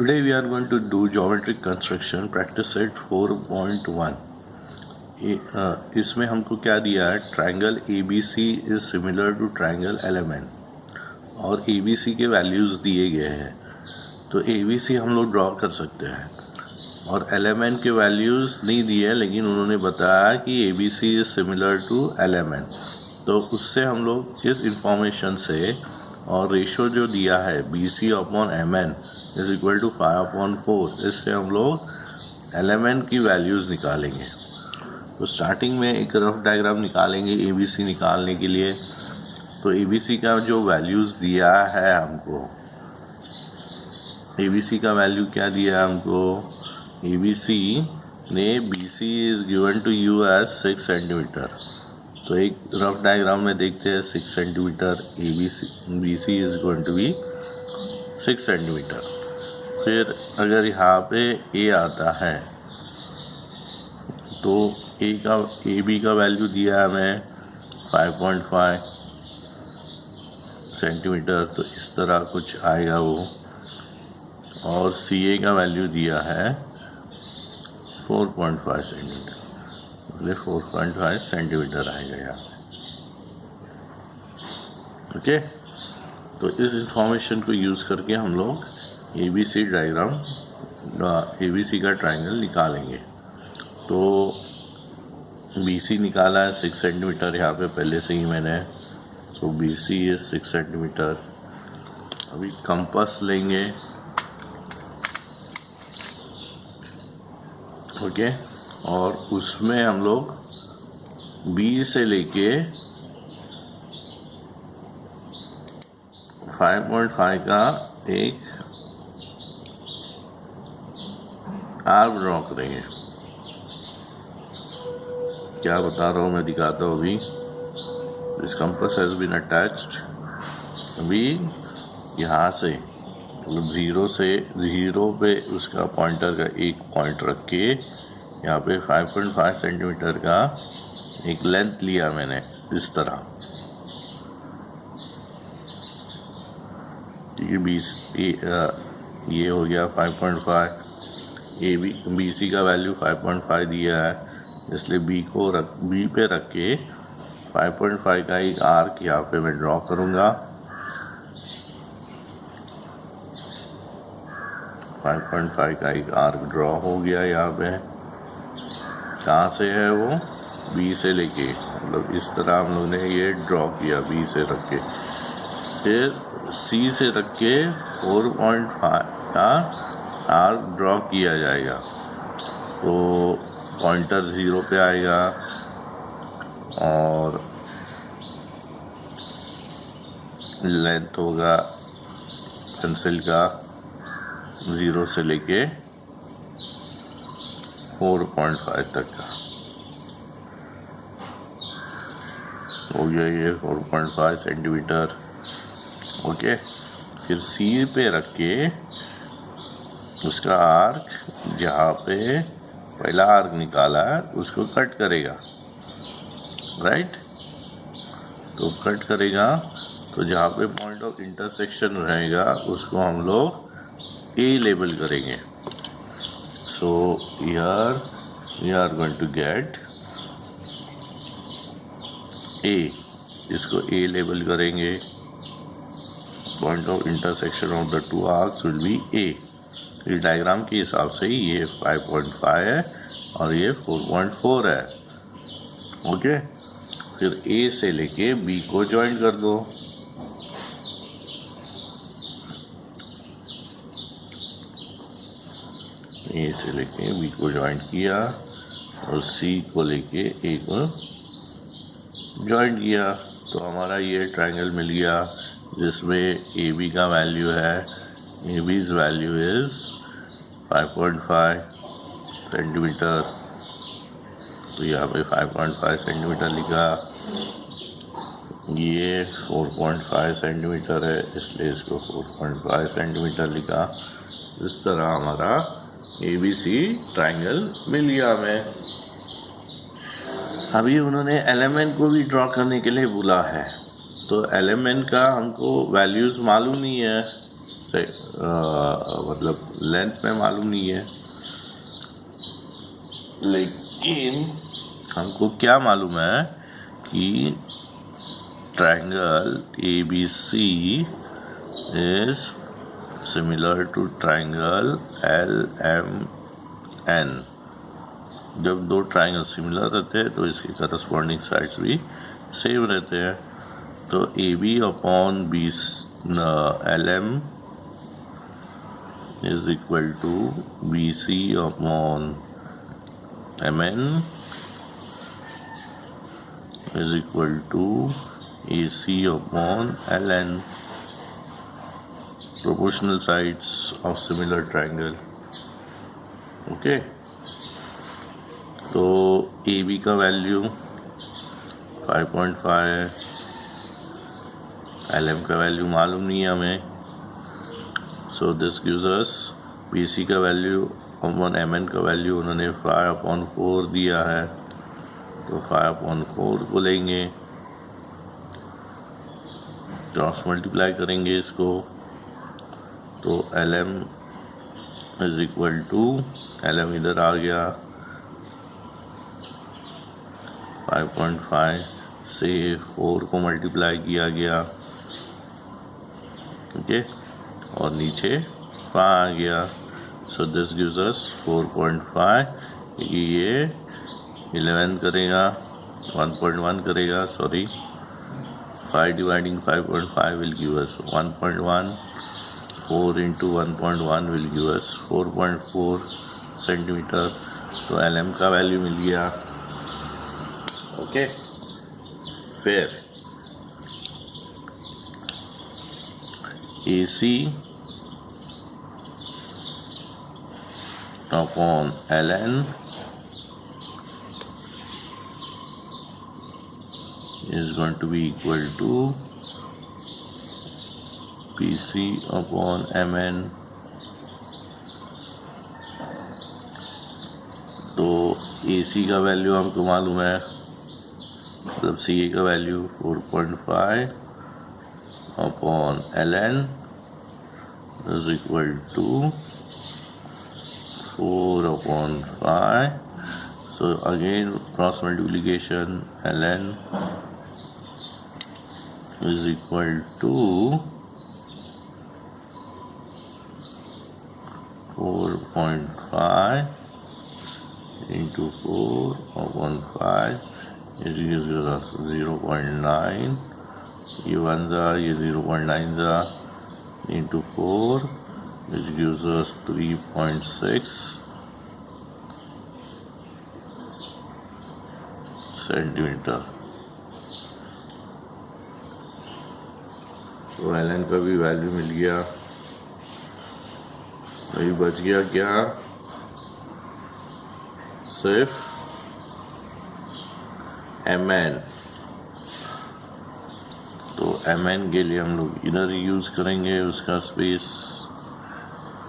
Today we are going to do geometric construction practice set 4.1. इसमें हमको क्या दिया है, triangle ABC is similar to triangle LMN और ABC के वैल्यूज़ दिए गए हैं। तो ABC हम लोग ड्रॉ कर सकते हैं और LMN के वैल्यूज़ नहीं दिए हैं, लेकिन उन्होंने बताया कि ABC is similar to LMN। तो उससे हम लोग इस इंफॉर्मेशन से और रेशो जो दिया है BC upon MN is equal to 5/4, इससे हम लोग LMN की वैल्यूज़ निकालेंगे। तो स्टार्टिंग में एक रफ डायग्राम निकालेंगे ABC निकालने के लिए। तो ABC का जो वैल्यूज़ दिया है हमको, ABC का वैल्यू क्या दिया है हमको, ABC ने BC is given to you as 6 centimetre. तो एक रफ डायग्राम में देखते हैं 6 centimetre, BC is going to be 6 centimetre. फिर अगर यहाँ पे A आता है तो AB का वैल्यू दिया है हमें 5.5 सेंटीमीटर, तो इस तरह कुछ आएगा वो। और CA का वैल्यू दिया है 4.5 सेंटीमीटर, इसलिए 4.5 सेंटीमीटर आएगा यहाँ पे। ओके, तो इस इंफॉर्मेशन को यूज़ करके हम लोग ABC डायग्राम, ABC का ट्रायंगल निकालेंगे। तो BC निकाला है 6 सेंटीमीटर यहाँ पे पहले से ही मैंने। सो BC इज 6 सेंटीमीटर। अभी कंपास लेंगे, ओके, और उसमें हम लोग B से लेके 5.5 का एक आर्क ड्रॉ करेंगे। क्या बता रहा हूँ मैं दिखाता हूँ अभी। This compass has been attached. अभी यहाँ से मतलब ज़ीरो पे उसका पॉइंटर का एक पॉइंट रख के यहाँ पे 5.5 सेंटीमीटर का एक लेंथ लिया मैंने इस तरह, क्योंकि ये हो गया 5.5। BC का वैल्यू 5.5 दिया है, इसलिए B पे रख के 5.5 का एक आर्क यहाँ पे मैं ड्रॉ करूँगा। 5.5 का एक आर्क ड्रॉ हो गया यहाँ पे। कहाँ से है वो, B से लेके, मतलब इस तरह हम लोग ने ये ड्रॉ किया B से रख के। फिर C से रख के 4.5 का आर्क ड्रॉ किया जाएगा। तो पॉइंटर 0 पे आएगा और लेंथ होगा पेंसिल का 0 से लेके 4.5 तक का हो गया ये 4.5 सेंटीमीटर। ओके, फिर C पे रख के उसका आर्क, जहाँ पे पहला आर्क निकाला है उसको कट करेगा, राइट। तो कट करेगा तो जहाँ पे पॉइंट ऑफ इंटरसेक्शन रहेगा उसको हम लोग A लेबल करेंगे। So here we are going to get A, इसको A लेबल करेंगे। Point of intersection of the two arcs will be A। इस डायग्राम के हिसाब से ये 5.5 है और ये 4.4 है। ओके, फिर A से लेके B को ज्वाइन कर दो। A से लेके B को ज्वाइन किया और C को लेके A को ज्वाइन किया, तो हमारा ये ट्रायंगल मिल गया जिसमें AB का वैल्यू है, AB's वैल्यू इज़ 5.5 सेंटीमीटर। तो यहाँ पे 5.5 सेंटीमीटर लिखा, ये 4.5 सेंटीमीटर है इसलिए इसको 4.5 सेंटीमीटर लिखा। इस तरह हमारा ABC ट्रायंगल मिल गया हमें। अभी उन्होंने LMN को भी ड्रॉ करने के लिए बोला है, तो LMN का हमको वैल्यूज़ मालूम नहीं है। से मतलब लेंथ में मालूम नहीं है, लेकिन हमको क्या मालूम है कि triangle ABC is similar to triangle LMN। जब दो ट्राइंगल सिमिलर रहते हैं तो इसके करस्पॉन्डिंग साइड्स भी सेम रहते हैं। तो AB upon LM is equal to BC upon MN is equal to AC upon LN, proportional sides of similar triangle। Okay, तो AB का वैल्यू 5.5 है, LM का वैल्यू मालूम नहीं है हमें, so this gives us BC का वैल्यू अपॉन MN का वैल्यू उन्होंने 5/4 दिया है, तो 5/4 को लेंगे, क्रॉस मल्टीप्लाई करेंगे इसको, तो LM is equal to, LM इधर आ गया, 5.5 से 4 को मल्टीप्लाई किया गया, ओके, और नीचे 5 आ गया, सो दिस गिव्स अस 4.5। ये 11 करेगा, 1.1 करेगा, sorry, 5 dividing 5.5 will give us 1.1, 4 into 1.1 will give us 4.4 centimetre. तो LM का वैल्यू मिल गया, ओके। फिर AC upon LN is going to be equal to BC upon MN। तो AC का वैल्यू हमको मालूम है, मतलब CA का value 4.5 upon LN is equal to 4/5। So again cross multiplication, LN is equal to 4.5 into 4/5 is gives us 0.9, ये 1 जा, ये 0.9 जा, into 4 which gives us 3.6 centimetre. तो LN का भी वैल्यू मिल गया, अभी बच गया क्या, सिर्फ MN। तो MN के लिए हम लोग इधर यूज करेंगे, उसका स्पेस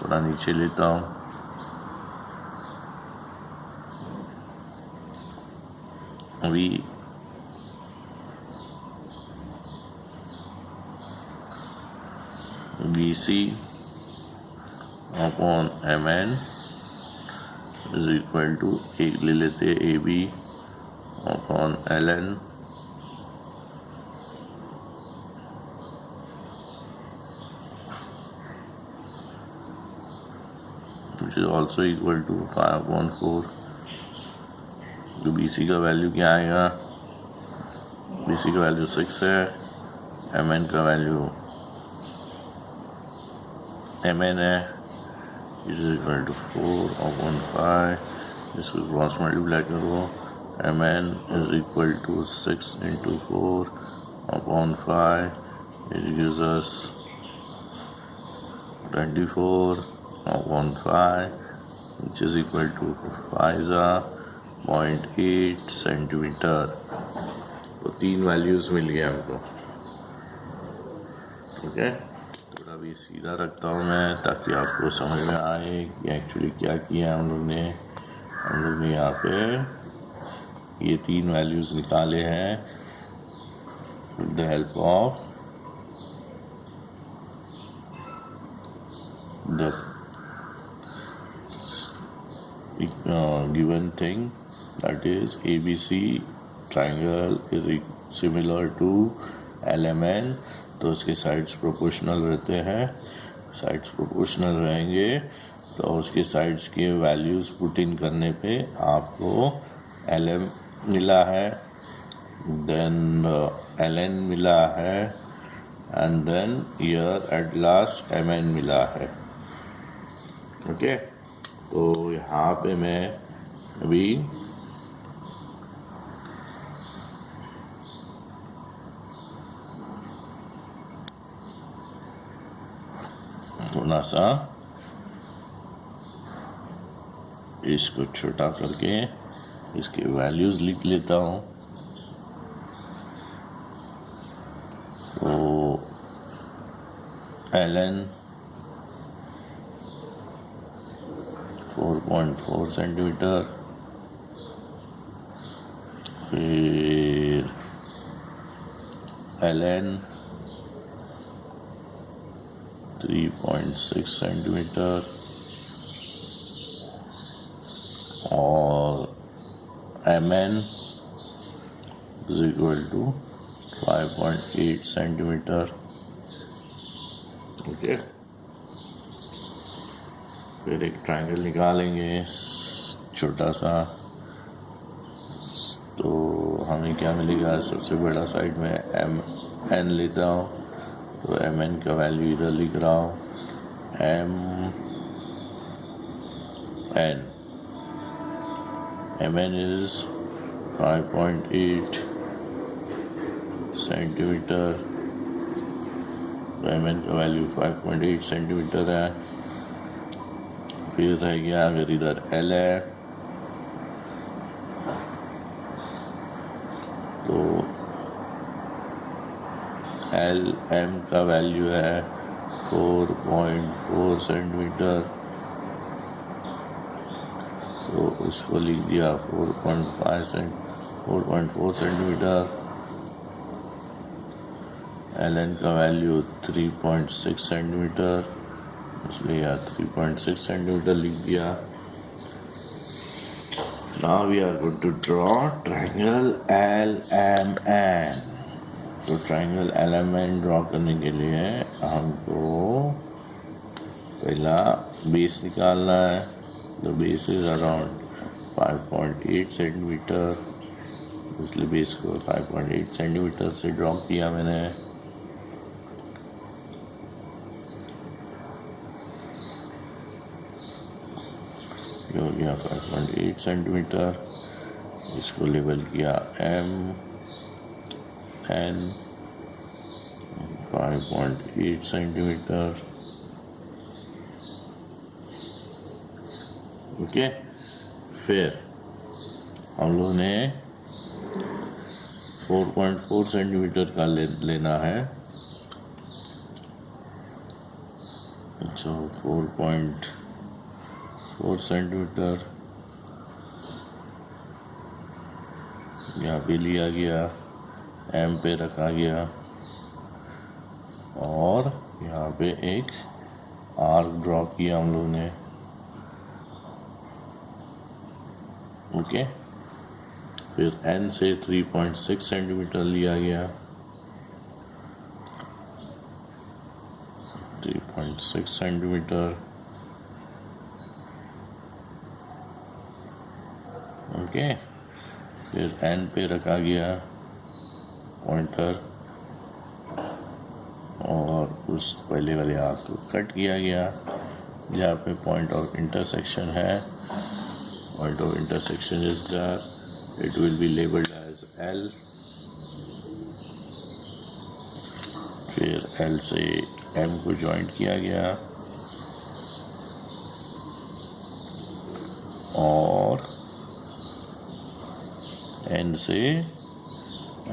थोड़ा नीचे लेता हूँ, अभी BC upon MN is equal to, एक ले लेते AB upon LN which is also equal to 5/4। तो BC का वैल्यू क्या आएगा, BC का वैल्यू 6 है, MN का वैल्यू MN है, इज इक्वल टू 4/5, इसको क्रॉस मल्टीप्लाई करो, MN is equal to 6 into 4/5, it gives us 24/5 which is equal to 5.8 centimetre. तो 3 वैल्यूज मिल गए हमको, ठीक है। थोड़ा भी सीधा रखता हूँ मैं ताकि आपको समझ में आए कि एक्चुअली क्या किया हम लोग ने। यहाँ पे ये 3 वैल्यूज निकाले हैं with the help of the given thing, that is ABC triangle is similar to LMN, तो उसके साइड्स प्रोपोर्शनल रहते हैं. साइड्स प्रोपोर्शनल रहेंगे तो उसके साइड्स के वैल्यूज़ पुट इन करने पे आपको LM मिला है, देन LN मिला है, and then here at last MN मिला है. ओके, तो यहाँ पे मैं अभी थोड़ा सा इसको छोटा करके इसके वैल्यूज़ लिख लेता हूँ. तो LN 4.4 सेंटीमीटर, फिर LN 3.6 सेंटीमीटर और MN is equal to 5.8 centimetre. Okay, फिर एक ट्रायंगल निकालेंगे छोटा सा. तो हमें क्या मिलेगा, सबसे बड़ा साइड में MN लेता हूँ, तो MN का वैल्यू इधर लिख रहा हूँ, MN is 5.8 सेंटीमीटर. तो MN का वैल्यू 5.8 सेंटीमीटर है. फिर रह गया अगर इधर L है तो LM का वैल्यू है 4.4 सेंटीमीटर. तो उसको लिख दिया 4.4 सेंटीमीटर. LN का वैल्यू 3.6 सेंटीमीटर, इसलिए यहाँ 3.6 सेंटीमीटर लिख दिया. Now we are going to draw triangle LMN. तो ट्रायंगल LMN ड्रॉ करने के लिए हमको पहला बेस निकालना है. The base is around 5.8 centimetre, इसलिए बेस को 5.8 सेंटीमीटर से ड्रॉ किया मैंने. ये हो गया 5.8 सेंटीमीटर. इसको लेबल किया MN 5.8 सेंटीमीटर. ओके, फिर हम लोगों ने 4.4 सेंटीमीटर का लेना है. अच्छा, 4.4 सेंटीमीटर यहाँ पे लिया गया, M पे रखा गया और यहाँ पे एक आर्क ड्रॉ किया हम लोगों ने. ओके, फिर N से 3.6 सेंटीमीटर लिया गया, 3.6 सेंटीमीटर. ओके, फिर N पे रखा गया पॉइंटर और उस पहले वाले आर्क को कट किया गया जहाँ पे पॉइंट ऑफ इंटरसेक्शन है. Point of intersection is there. It will be labeled as L. फिर L से M को ज्वाइंट किया गया और N से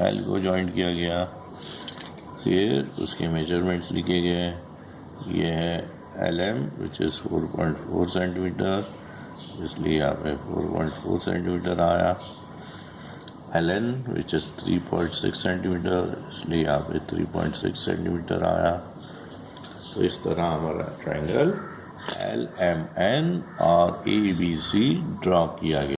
L को ज्वाइंट किया गया. फिर उसके मेजरमेंट्स लिखे गए. ये है LM which is 4.4 सेंटीमीटर, इसलिए यहाँ पे 4.4 सेंटीमीटर आया. LN which is 3.6 सेंटीमीटर, इसलिए यहाँ पे 3.6 सेंटीमीटर आया. तो इस तरह हमारा ट्रायंगल LMN और ABC ड्रॉ किया गया।